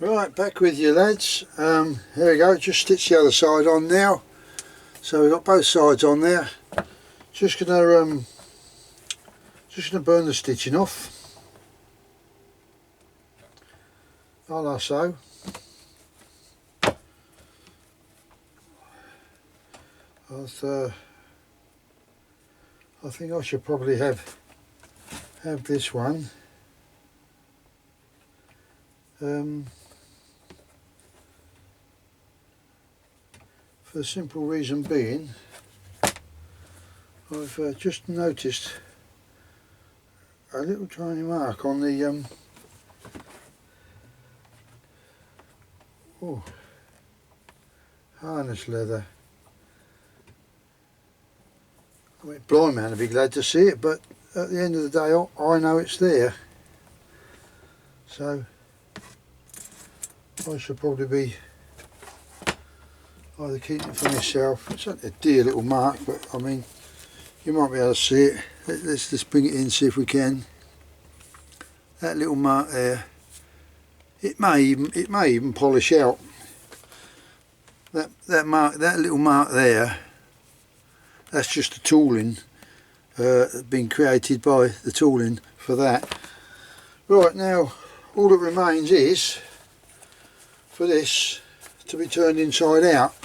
Right, back with you lads. Here we go, just stitch the other side on now. So we've got both sides on there. Just gonna burn the stitching off. Like so. I think I should probably have this one. For the simple reason being, I've just noticed a little tiny mark on the harness leather. I mean, blind man would be glad to see it, but at the end of the day I know it's there. So I should probably be either keeping it for myself. It's not a dear little mark, but I mean, you might be able to see it. Let's just bring it in, see if we can. That little mark there, it may even polish out. That little mark there, that's just the tooling being created by the tooling for that. Right, now all that remains is for this to be turned inside out,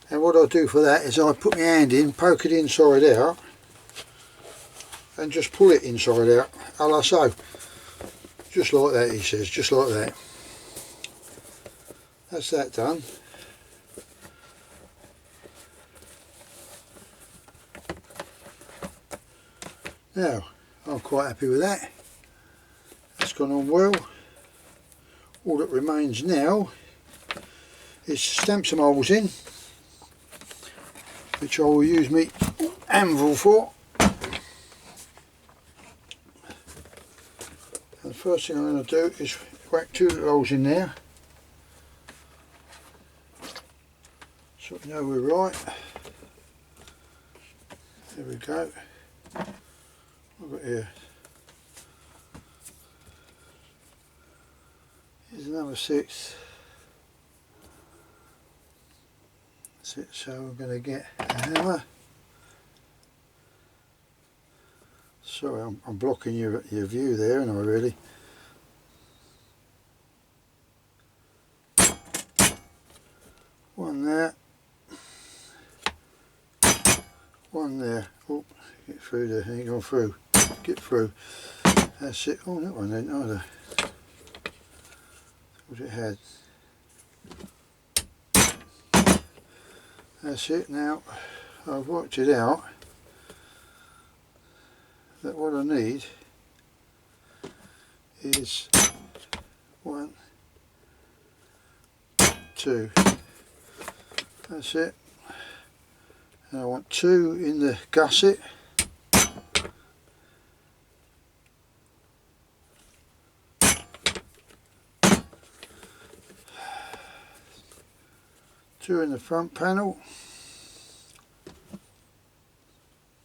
and what I do for that is I put my hand in, poke it inside out and just pull it inside out, like so. Just like that, he says, just like that. That's that done. Now, I'm quite happy with that. That's gone on well. All that remains now is to stamp some holes in, which I will use my anvil for. And the first thing I'm going to do is whack 2 little holes in there, so we know we're right. There we go. I've got here. Here's another 6. That's it. So we're going to get a hammer. Sorry, I'm blocking your view there, aren't I, really? One there. One there. Oh, get through there. Ain't gone through. Get through. That's it. Oh, that one didn't either. What it had. That's it. Now I've worked it out that what I need is 1, 2. That's it. And I want 2 in the gusset. Two in the front panel.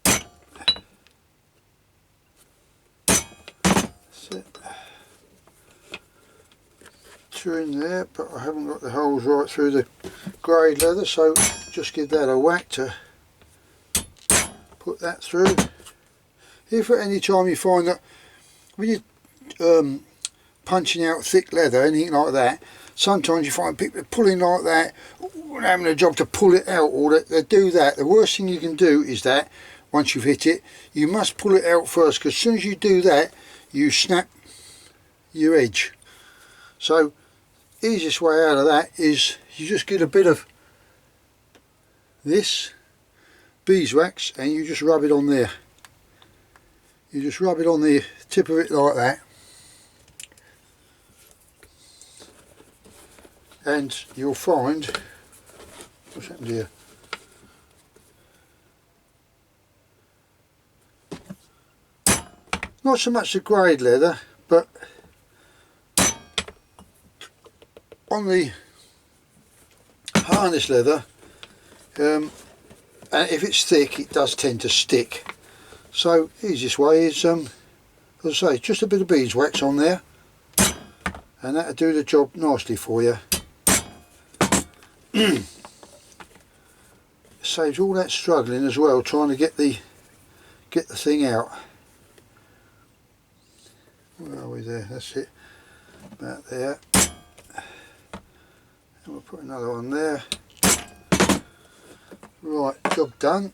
That's it. 2 in there, but I haven't got the holes right through the grey leather, so just give that a whack to put that through. If at any time you find that when you're punching out thick leather, anything like that, sometimes you find people pulling like that, having a job to pull it out, or they do that. The worst thing you can do is that, once you've hit it, you must pull it out first, because as soon as you do that, you snap your edge. So, easiest way out of that is you just get a bit of this beeswax and you just rub it on there. You just rub it on the tip of it like that, and you'll find, what's happened here? Not so much the greyed leather, but on the harness leather, and if it's thick, it does tend to stick. So easiest way is, as I say, just a bit of beeswax on there, and that'll do the job nicely for you. Saves all that struggling as well, trying to get the thing out. Where are we there? That's it, about there. And we'll put another one there. Right, job done.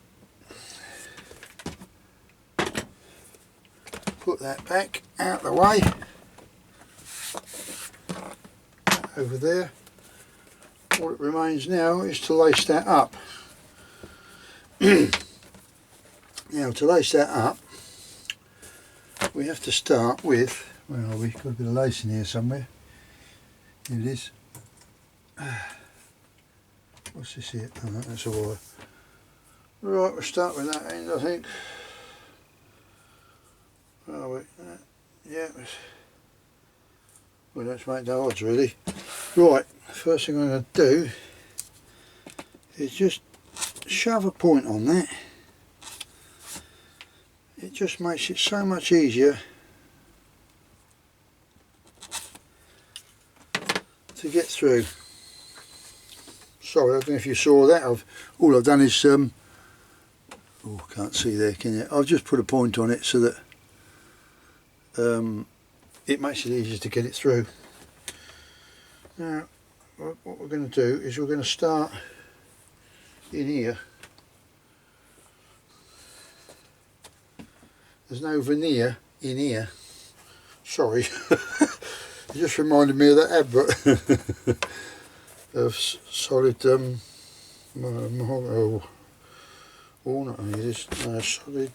Put that back out the way. Over there. All it remains now is to lace that up. Now to lace that up, we have to start with, where are we? Got a bit of lace in here somewhere. Here it is. What's this here? Oh, that's a wire. Right, we'll start with that end, I think. Where are we? Yeah. Well, let's make no odds really. Right, first thing I'm going to do is just shove a point on that. It just makes it so much easier to get through. Sorry, I don't know if you saw that. All I've done is oh, can't see there, can you? I've just put a point on it so that it makes it easier to get it through. Now, what we're going to do is we're going to start in here. There's no veneer in here. Sorry, it just reminded me of that advert of solid walnut. This solid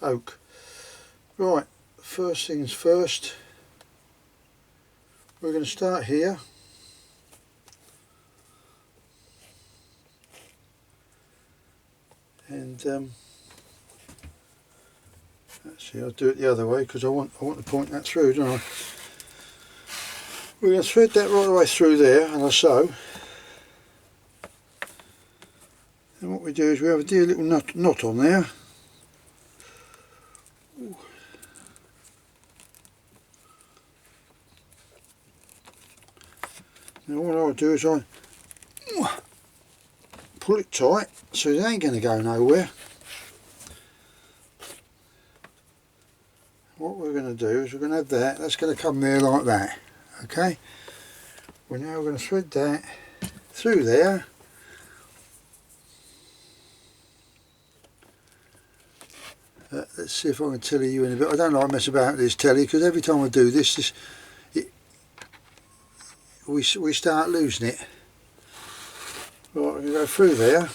oak. Right, first things first. We're going to start here. And actually I'll do it the other way because I want to point that through, don't I? We're going to thread that right the way through there, and so. And what we do is we have a dear little knot on there. Ooh. Now what I'll do is I pull it tight so it ain't going to go nowhere. What we're going to do is we're going to have that's going to come there like that. Okay, we're now going to thread that through there. Let's see if I can tell you in a bit. I don't like to mess about with this telly because every time I do this, we start losing it. Right, we're going to go through there.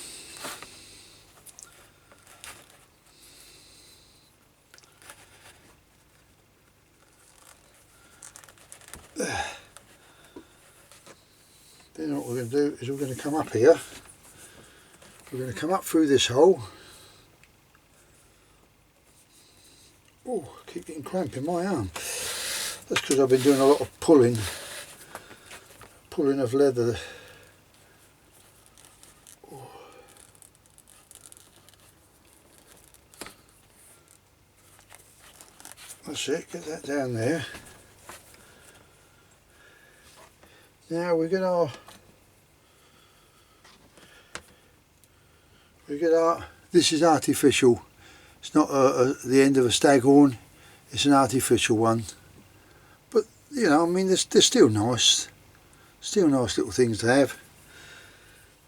Then what we're going to do is we're going to come up here. We're going to come up through this hole. Oh, I keep getting cramp in my arm. That's because I've been doing a lot of pulling of leather. Oh. That's it, get that down there. Now we get our this is artificial. It's not the end of a staghorn, it's an artificial one. But you know, I mean, they're still nice. Still nice little things to have.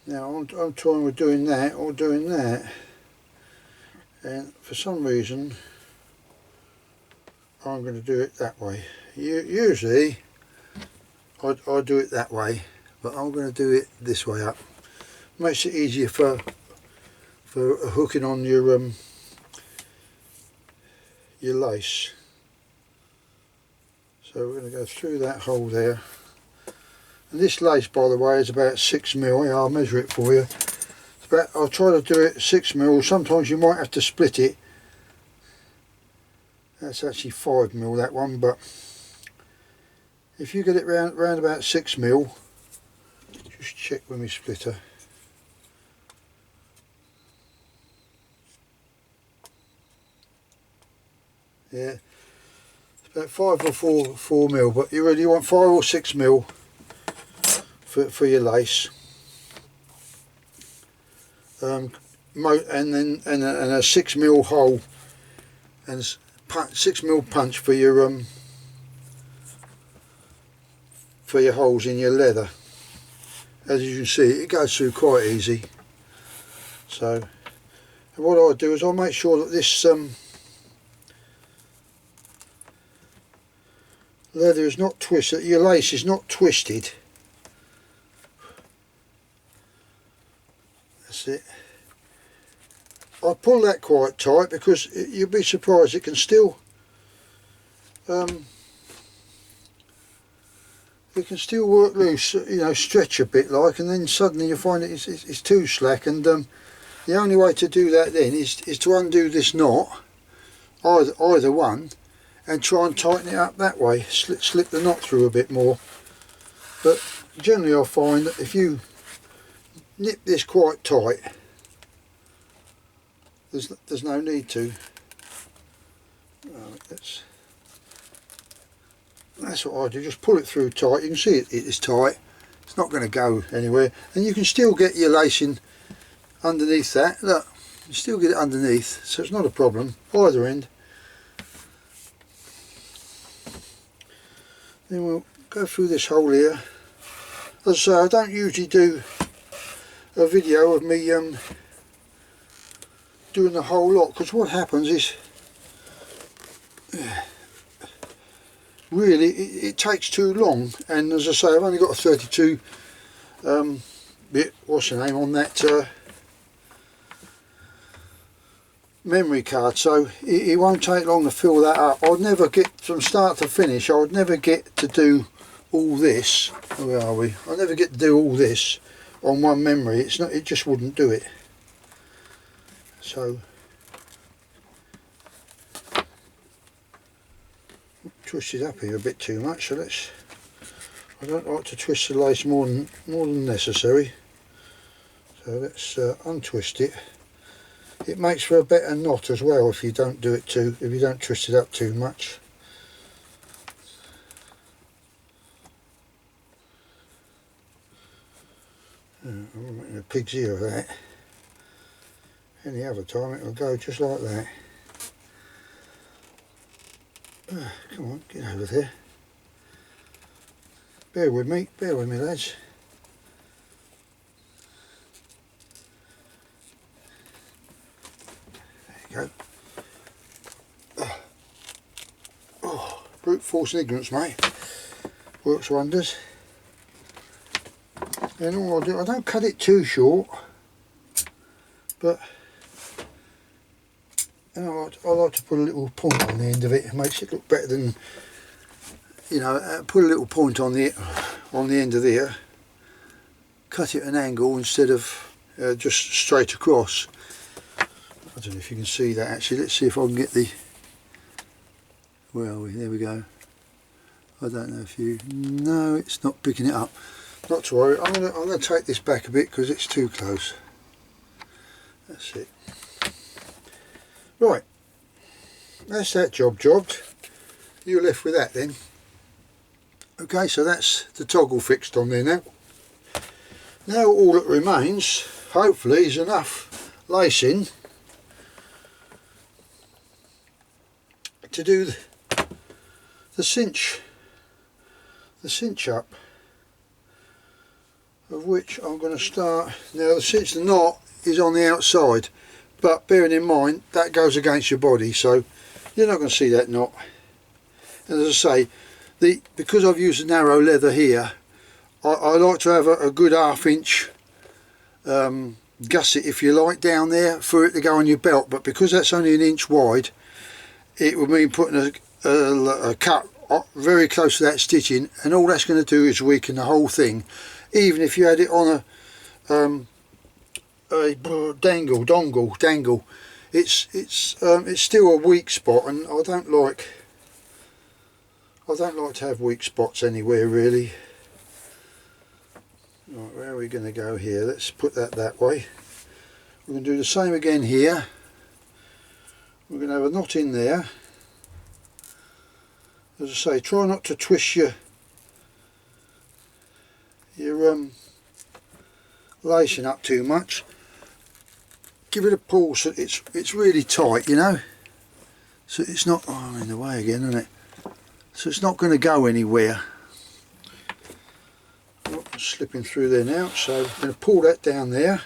Now I'm toying with doing that or doing that. And for some reason I'm going to do it that way. Usually I do it that way, but I'm going to do it this way up. Makes it easier for hooking on your lace. So we're going to go through that hole there. And this lace, by the way, is about 6mm. I'll measure it for you. It's about, I'll try to do it 6mm. Sometimes you might have to split it. That's actually 5mm, that one, but if you get it round about 6mm, just check with my splitter. Yeah, about 5 or 4 mil, but you really want 5 or 6 mil for your lace. And then a 6 mil hole and 6 mil punch for your holes in your leather. As you can see, it goes through quite easy. So what I do is I make sure that this leather is not twisted, your lace is not twisted. That's it. I pull that quite tight because you'll be surprised it can still work loose, you know, stretch a bit like, and then suddenly you find it's too slack, and the only way to do that then is to undo this knot, either one, and try and tighten it up that way, slip the knot through a bit more. But generally I find that if you nip this quite tight, there's no need to. Right, that's what I do, just pull it through tight. You can see it is tight, it's not going to go anywhere, and you can still get your lacing underneath that. Look, you still get it underneath, so it's not a problem either end. Then we'll go through this hole here. As I say, I don't usually do a video of me doing the whole lot, because what happens is really it takes too long, and as I say, I've only got a 32 bit, what's the name on that memory card, so it won't take long to fill that up. I'd never get, from start to finish, I would never get to do all this. Where are we? I never get to do all this on one memory. It's not, it just wouldn't do it. So twisted up here a bit too much, so I don't like to twist the lace more than necessary, so let's untwist it. It makes for a better knot as well if you don't twist it up too much. I'm making a pig's ear of that. Any other time it'll go just like that. Come on, get over there. Bear with me lads. There you go. Oh, brute force and ignorance, mate. Works wonders. And all I do, I don't cut it too short, but and I like to put a little point on the end of it. It makes it look better than, you know, put a little point on the end of there, cut it at an angle instead of just straight across. I don't know if you can see that actually. Let's see if I can get the, where are we? There we go. I don't know if you, no, it's not picking it up. Not to worry, I'm gonna take this back a bit because it's too close. That's it. Right, that's that jobbed. You're left with that then. Okay, so that's the toggle fixed on there now. Now all that remains, hopefully, is enough lacing to do the cinch up, of which I'm going to start. Now the knot is on the outside, but bearing in mind that goes against your body, so you're not going to see that knot. And as I say, because I've used a narrow leather here, I like to have a good ½ inch gusset, if you like, down there for it to go on your belt, but because that's only 1 inch wide, it would mean putting a cut very close to that stitching, and all that's going to do is weaken the whole thing. Even if you had it on a dangle, it's still a weak spot, and I don't like to have weak spots anywhere really. Right, where are we going to go here? Let's put that way. We're going to do the same again here. We're going to have a knot in there, as I say, try not to twist your lacing up too much. Give it a pull so it's really tight, you know, so it's not, oh, I'm in the way again, isn't it? So it's not going to go anywhere. Oh, I'm slipping through there now, so I'm going to pull that down there.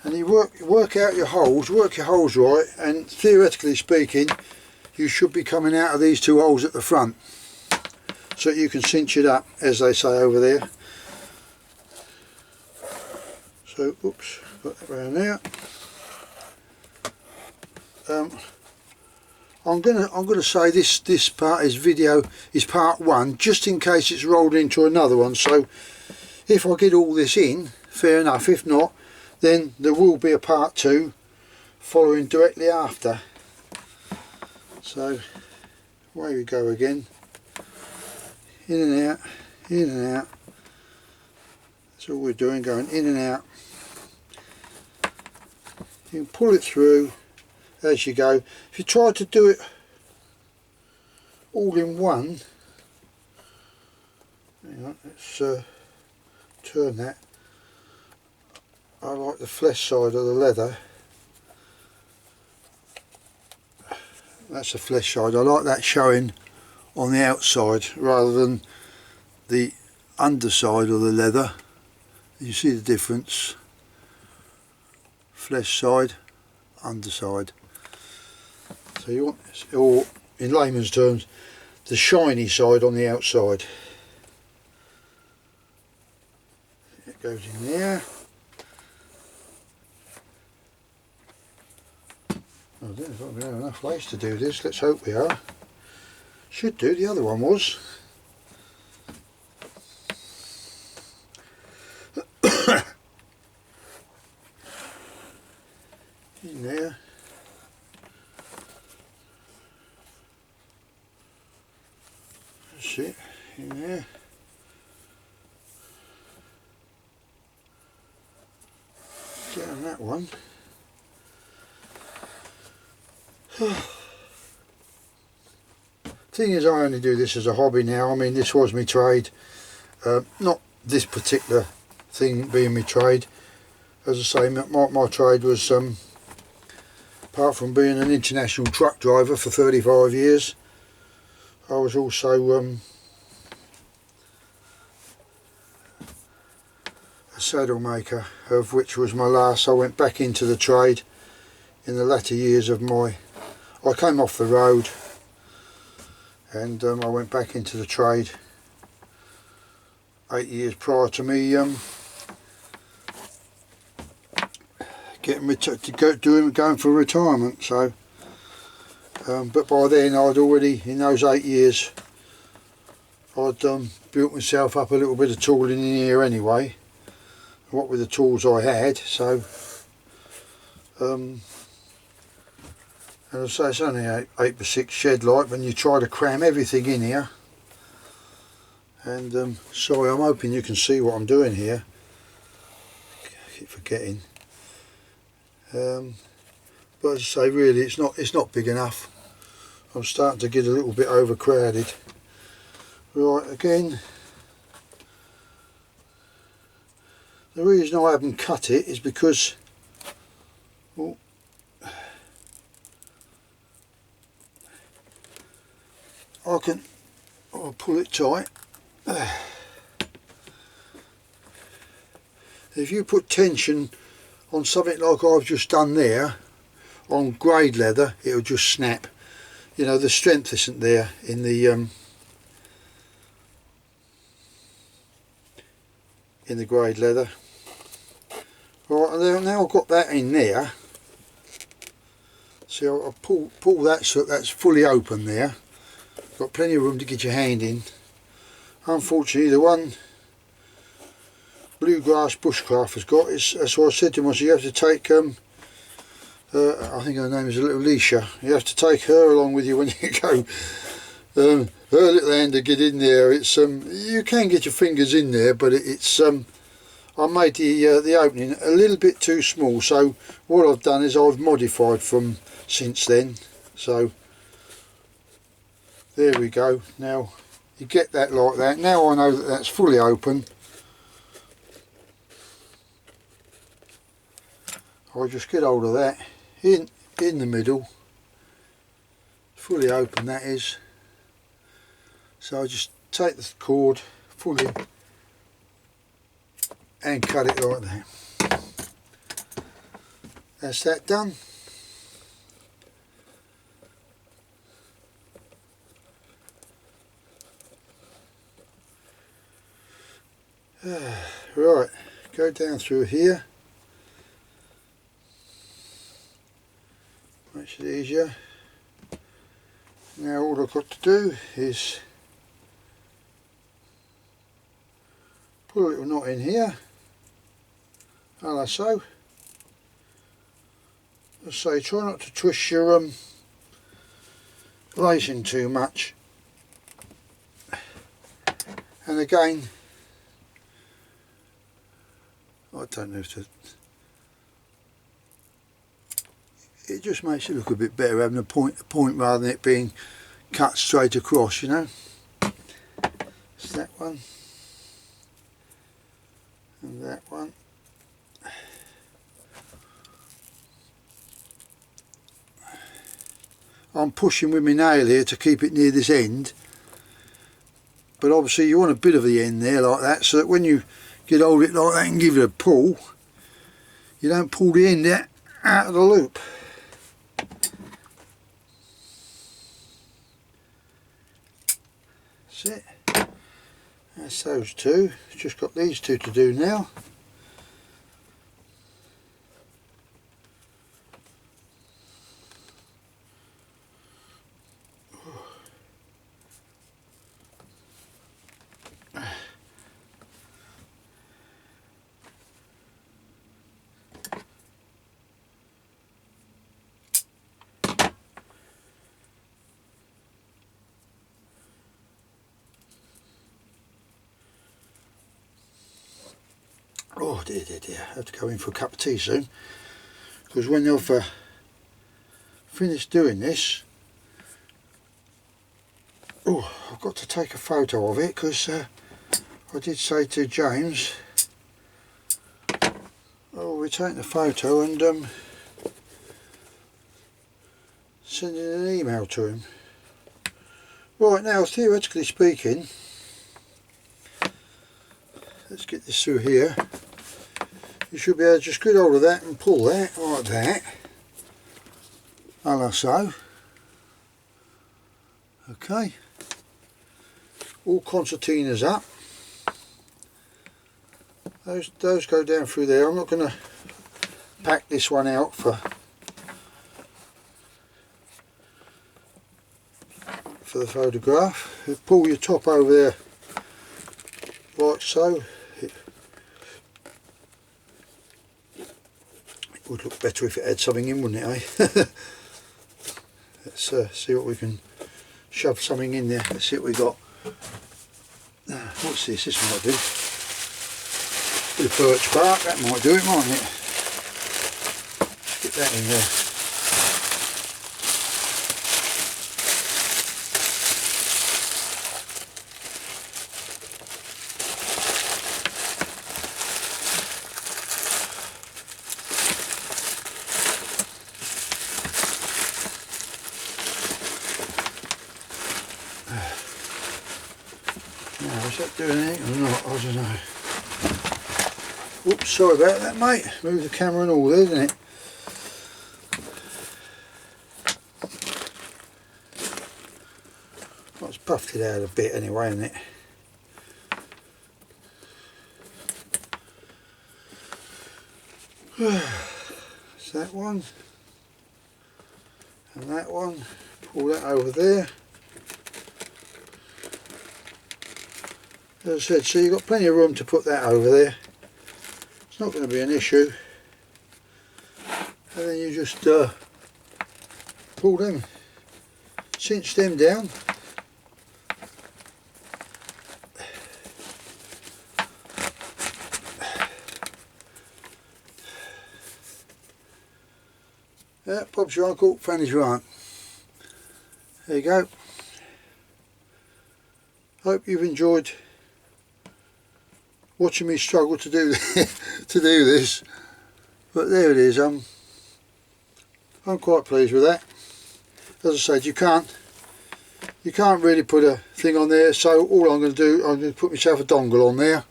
And you work out your holes, right, and theoretically speaking, you should be coming out of these two holes at the front, so you can cinch it up, as they say over there. So, oops, got that round there. I'm gonna say this part is part one, just in case it's rolled into another one. So, if I get all this in, fair enough. If not, then there will be a part two following directly after. So away we go again, in and out, in and out. That's all we're doing, going in and out. You can pull it through as you go. If you try to do it all in one, hang on, let's turn that. I like the flesh side of the leather. That's the flesh side. I like that showing on the outside rather than the underside of the leather. You see the difference? Flesh side, underside. So you want this, or in layman's terms, the shiny side on the outside. It goes in there. I don't know if we have enough lace to do this. Let's hope we are. Should do. The other one was. In there. That's it. In there. Down that one. Thing is, I only do this as a hobby now. I mean, this was my trade, not this particular thing being my trade. As I say, my trade was, apart from being an international truck driver for 35 years, I was also a saddle maker, of which was my last. I went back into the trade in the latter years of I came off the road and I went back into the trade 8 years prior to me going for retirement. So, but by then I'd already, in those 8 years, I'd built myself up a little bit of tooling in here anyway. What with the tools I had, so. As I say, it's only 8x6 shed light when you try to cram everything in here. And sorry, I'm hoping you can see what I'm doing here. I keep forgetting. But as I say, really, it's not big enough. I'm starting to get a little bit overcrowded. Right, again, the reason I haven't cut it is because, well, I'll pull it tight. If you put tension on something like I've just done there, on grade leather, it'll just snap. You know, the strength isn't there in the grade leather. Right, now I've got that in there. See, I'll pull that so that's fully open there. Got plenty of room to get your hand in. Unfortunately, the one bluegrass bushcraft has got is, that's what I said to him, you have to take I think her name is Alicia. You have to take her along with you when you go. Her little hand to get in there. It's you can get your fingers in there, but it's I made the opening a little bit too small, so what I've done is I've modified from since then. So there we go. Now you get that like that. Now I know that that's fully open. I'll just get hold of that in the middle, fully open that is. So I just take the cord fully and cut it like that. That's that done. Right, go down through here. Makes it easier. Now all I've got to do is put a little knot in here, like so. As I say, try not to twist your lacing too much. And again, I don't know if to, it just makes it look a bit better having a point rather than it being cut straight across, you know. It's that one and that one. I'm pushing with my nail here to keep it near this end, but obviously you want a bit of the end there like that, so that when you get hold of it like that and give it a pull, you don't pull the end out of the loop. That's it. That's those two. Just got these two to do now. Oh dear, dear, dear, I have to go in for a cup of tea soon, because when I've finished doing this, oh, I've got to take a photo of it, because I did say to James, oh, we're taking a photo and sending an email to him. Right, now theoretically speaking, let's get this through here. You should be able to just get hold of that and pull that like that, like so. Okay, all concertinas up. Those go down through there. I'm not going to pack this one out for the photograph. You pull your top over there like so. It would look better if it had something in, wouldn't it, eh? Let's see what we can shove something in there. Let's see what we got. What's this? This might do. Bit of birch bark, that might do it, mightn't it? Get that in there. Now, is that doing anything or not? I don't know. Oops, sorry about that, mate. Move the camera and all there, isn't it? Well, it's buffed it out a bit anyway, isn't it? It's that one. And that one. Pull that over there. As I said, so you've got plenty of room to put that over there. It's not going to be an issue. And then you just pull them, cinch them down. Bob's your uncle, Fanny's your aunt. There you go. Hope you've enjoyed watching me struggle to do to do this. But there it is. I'm quite pleased with that. As I said, you can't really put a thing on there, so all I'm going to do, I'm going to put myself a dongle on there,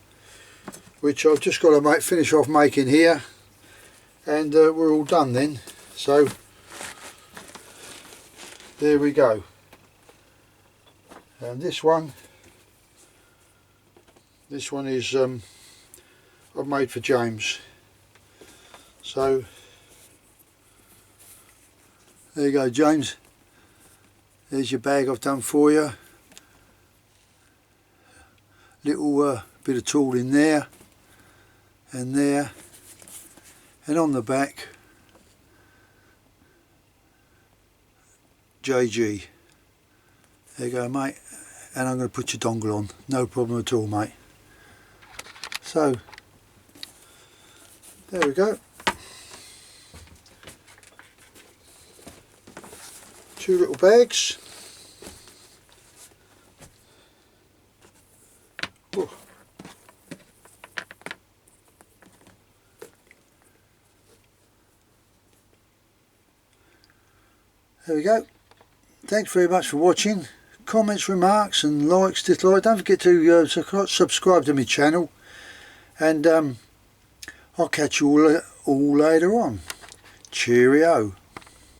which I've just got to finish off making here, and we're all done then. So there we go. And this one is I've made for James. So there you go, James. There's your bag I've done for you. Little bit of tool in there and there, and on the back JG. There you go, mate, and I'm going to put your dongle on, no problem at all, mate. So there we go. Two little bags. Whoa. There we go. Thanks very much for watching. Comments, remarks and likes, dislikes. Don't forget to subscribe to my channel, and I'll catch you all later on. Cheerio.